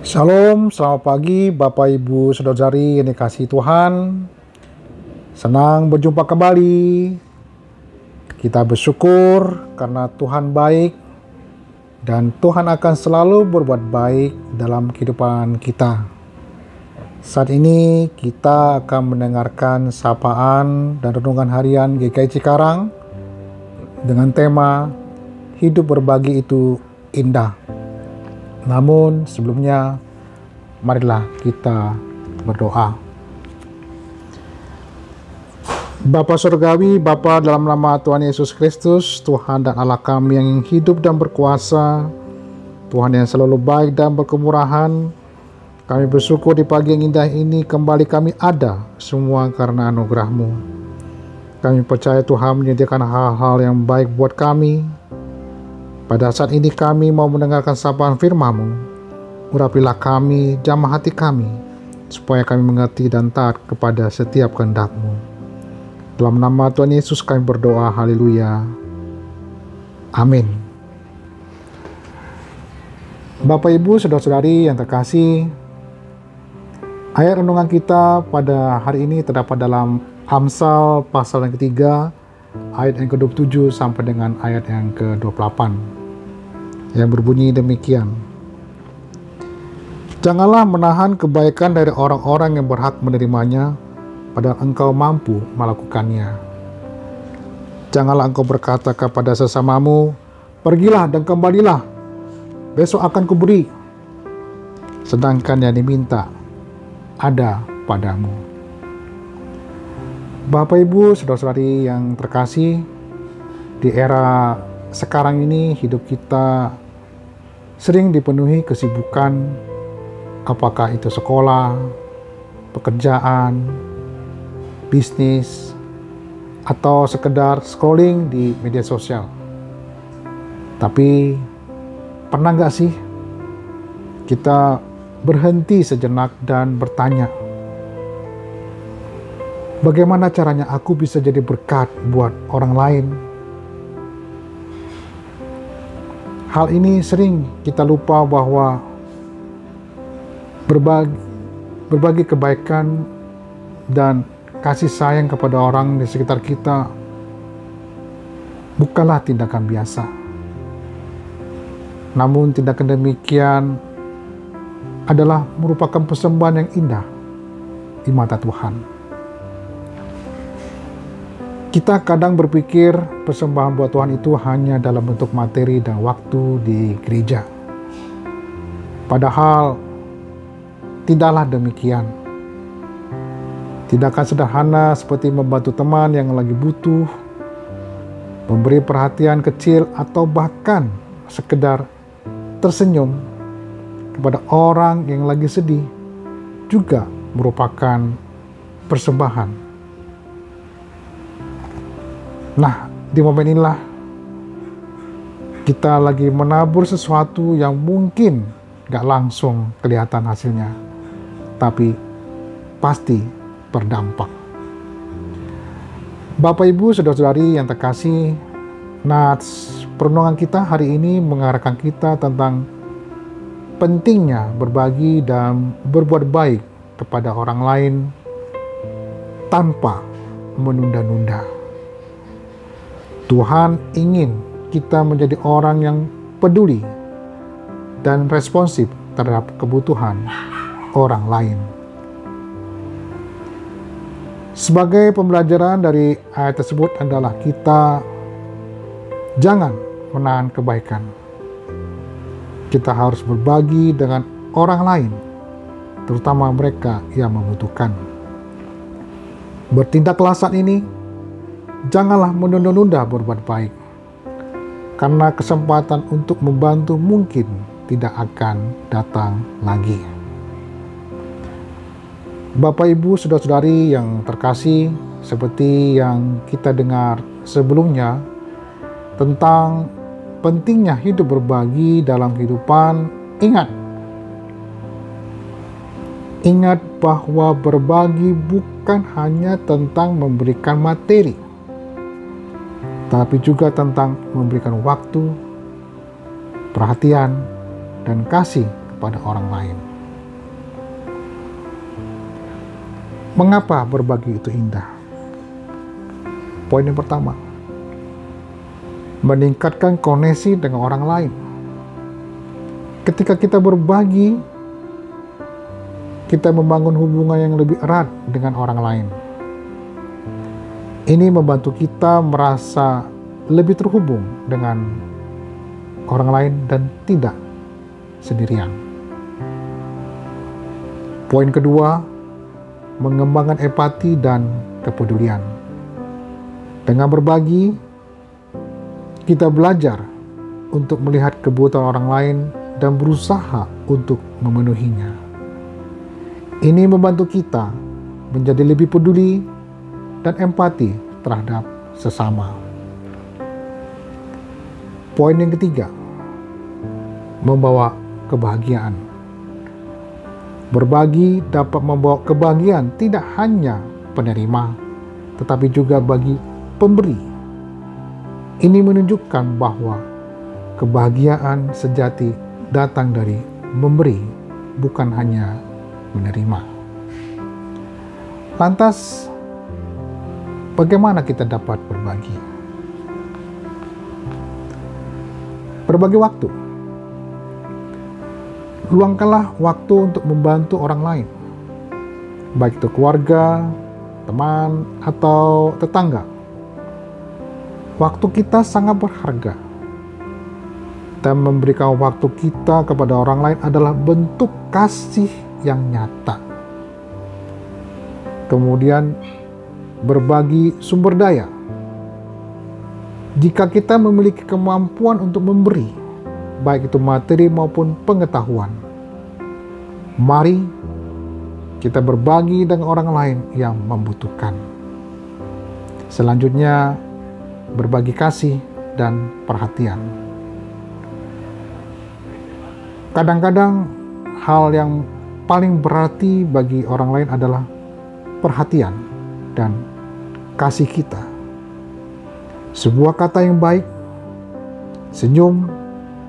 Shalom, selamat pagi Bapak Ibu Saudara-saudari yang dikasihi Tuhan. Senang berjumpa kembali. Kita bersyukur karena Tuhan baik dan Tuhan akan selalu berbuat baik dalam kehidupan kita. Saat ini kita akan mendengarkan sapaan dan renungan harian GKI Cikarang dengan tema Hidup Berbagi Itu Indah. Namun sebelumnya, marilah kita berdoa. Bapa Surgawi, Bapa dalam nama Tuhan Yesus Kristus, Tuhan dan Allah kami yang hidup dan berkuasa, Tuhan yang selalu baik dan berkemurahan, kami bersyukur di pagi yang indah ini kembali kami ada semua karena anugerah-Mu. Kami percaya Tuhan menyediakan hal-hal yang baik buat kami. Pada saat ini kami mau mendengarkan sapaan firman-Mu. Urapilah kami, jamah hati kami, supaya kami mengerti dan taat kepada setiap kehendak-Mu. Dalam nama Tuhan Yesus kami berdoa, haleluya. Amin. Bapak Ibu, saudara-saudari yang terkasih, ayat renungan kita pada hari ini terdapat dalam Amsal pasal yang ketiga, ayat yang ke-27 sampai dengan ayat yang ke-28, yang berbunyi demikian. Janganlah menahan kebaikan dari orang-orang yang berhak menerimanya, padahal engkau mampu melakukannya. Janganlah engkau berkata kepada sesamamu, pergilah dan kembalilah, besok akan kuberi, sedangkan yang diminta ada padamu. Bapak Ibu, saudara-saudari yang terkasih, di era sekarang ini hidup kita sering dipenuhi kesibukan, apakah itu sekolah, pekerjaan, bisnis, atau sekedar scrolling di media sosial. Tapi pernah nggak sih kita berhenti sejenak dan bertanya, bagaimana caranya aku bisa jadi berkat buat orang lain? Hal ini sering kita lupa bahwa berbagi kebaikan dan kasih sayang kepada orang di sekitar kita bukanlah tindakan biasa. Namun tindakan demikian adalah merupakan persembahan yang indah di mata Tuhan. Kita kadang berpikir persembahan buat Tuhan itu hanya dalam bentuk materi dan waktu di gereja. Padahal tidaklah demikian. Tindakan sederhana seperti membantu teman yang lagi butuh, memberi perhatian kecil, atau bahkan sekedar tersenyum kepada orang yang lagi sedih juga merupakan persembahan. Nah, di momen inilah kita lagi menabur sesuatu yang mungkin gak langsung kelihatan hasilnya, tapi pasti berdampak. Bapak Ibu saudara-saudari yang terkasih, nats perenungan kita hari ini mengarahkan kita tentang pentingnya berbagi dan berbuat baik kepada orang lain tanpa menunda-nunda. Tuhan ingin kita menjadi orang yang peduli dan responsif terhadap kebutuhan orang lain. Sebagai pembelajaran dari ayat tersebut adalah kita jangan menahan kebaikan. Kita harus berbagi dengan orang lain, terutama mereka yang membutuhkan. Bertindaklah saat ini, janganlah menunda-nunda berbuat baik, karena kesempatan untuk membantu mungkin tidak akan datang lagi. Bapak Ibu saudara-saudari yang terkasih, seperti yang kita dengar sebelumnya tentang pentingnya hidup berbagi dalam kehidupan, ingat bahwa berbagi bukan hanya tentang memberikan materi, tapi juga tentang memberikan waktu, perhatian, dan kasih kepada orang lain. Mengapa berbagi itu indah? Poin yang pertama, meningkatkan koneksi dengan orang lain. Ketika kita berbagi, kita membangun hubungan yang lebih erat dengan orang lain. Ini membantu kita merasa lebih terhubung dengan orang lain dan tidak sendirian. Poin kedua, mengembangkan empati dan kepedulian. Dengan berbagi, kita belajar untuk melihat kebutuhan orang lain dan berusaha untuk memenuhinya. Ini membantu kita menjadi lebih peduli dan empati terhadap sesama. Poin yang ketiga, membawa kebahagiaan. Berbagi dapat membawa kebahagiaan tidak hanya penerima, tetapi juga bagi pemberi. Ini menunjukkan bahwa kebahagiaan sejati datang dari memberi, bukan hanya menerima. Lantas, bagaimana kita dapat berbagi? Berbagi waktu. Luangkanlah waktu untuk membantu orang lain, baik itu keluarga, teman, atau tetangga. Waktu kita sangat berharga, dan memberikan waktu kita kepada orang lain adalah bentuk kasih yang nyata. Kemudian, berbagi sumber daya. Jika kita memiliki kemampuan untuk memberi, baik itu materi maupun pengetahuan, mari kita berbagi dengan orang lain yang membutuhkan. Selanjutnya, berbagi kasih dan perhatian. Kadang-kadang hal yang paling berarti bagi orang lain adalah perhatian dan kasih kita. Sebuah kata yang baik, senyum,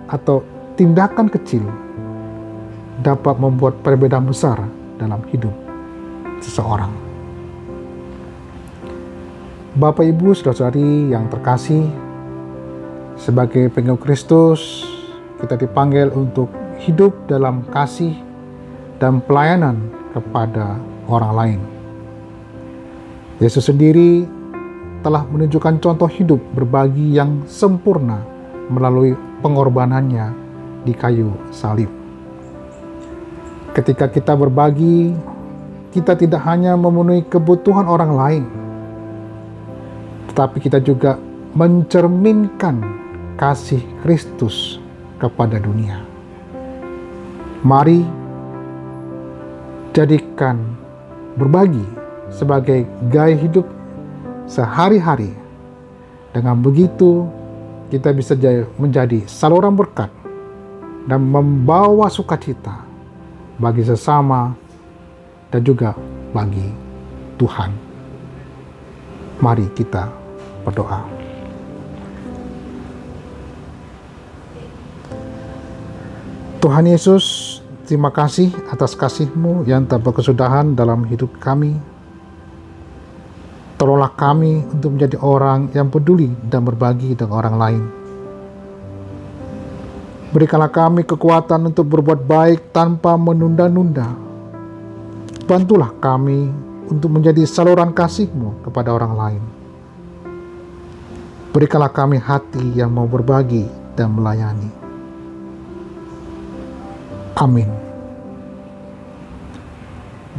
atau tindakan kecil dapat membuat perbedaan besar dalam hidup seseorang. Bapak, Ibu, saudara-saudari yang terkasih, sebagai pengikut Kristus, kita dipanggil untuk hidup dalam kasih dan pelayanan kepada orang lain. Yesus sendiri telah menunjukkan contoh hidup berbagi yang sempurna melalui pengorbanannya di kayu salib. Ketika kita berbagi, kita tidak hanya memenuhi kebutuhan orang lain, tetapi kita juga mencerminkan kasih Kristus kepada dunia. Mari jadikan berbagi sebagai gaya hidup sehari-hari. Dengan begitu, kita bisa menjadi saluran berkat dan membawa sukacita bagi sesama dan juga bagi Tuhan. Mari kita berdoa. Tuhan Yesus, terima kasih atas kasih-Mu yang tak berkesudahan dalam hidup kami. Tolonglah kami untuk menjadi orang yang peduli dan berbagi dengan orang lain. Berikanlah kami kekuatan untuk berbuat baik tanpa menunda-nunda. Bantulah kami untuk menjadi saluran kasih-Mu kepada orang lain. Berikanlah kami hati yang mau berbagi dan melayani. Amin.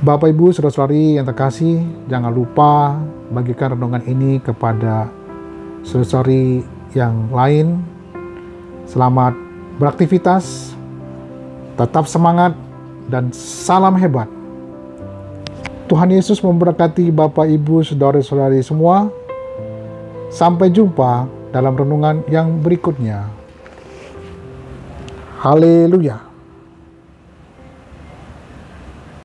Bapak, Ibu, saudara-saudari yang terkasih, jangan lupa bagikan renungan ini kepada saudara-saudari yang lain. Selamat beraktivitas, tetap semangat, dan salam hebat. Tuhan Yesus memberkati Bapak, Ibu, saudara-saudari semua. Sampai jumpa dalam renungan yang berikutnya. Haleluya.